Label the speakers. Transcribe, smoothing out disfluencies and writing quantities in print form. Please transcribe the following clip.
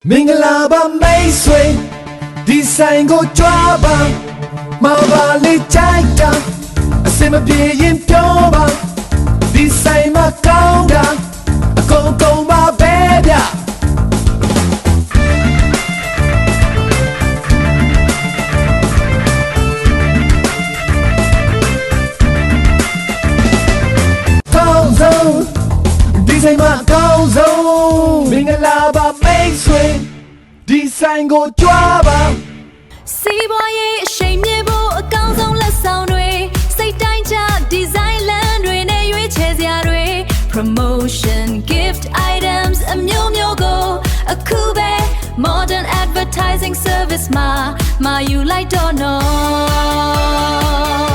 Speaker 1: မင်္ဂလာပါမိတ်ဆွေဒီဆိုင်ကိုကြွားပါမဘာလေးကြိုက်တာအစင်မပြေရင်ပြောပါဒီဆိုင်မှာကောင်းတာအကုန်ကုန်ပါပဲဗျကောင်းဆုံးဒီဆိုင်မှာကောင်းဆုံးမင်္ဂလာပါမိတ်ဆွေဒီဆိုင်ကိုကြွားပါ
Speaker 2: စီးပွားရေးအရှိန်မြင့်ဖို့အကောင်းဆုံးလက်ဆောင်တွေစိတ်တိုင်းကျဒီဇိုင်းလန်တွေနဲ့ရွေးချယ်စရာတွေ promotion gift items အမျိုးမျိုးကိုအခုပဲ modern advertising service မှာယူလိုက်တော့နော်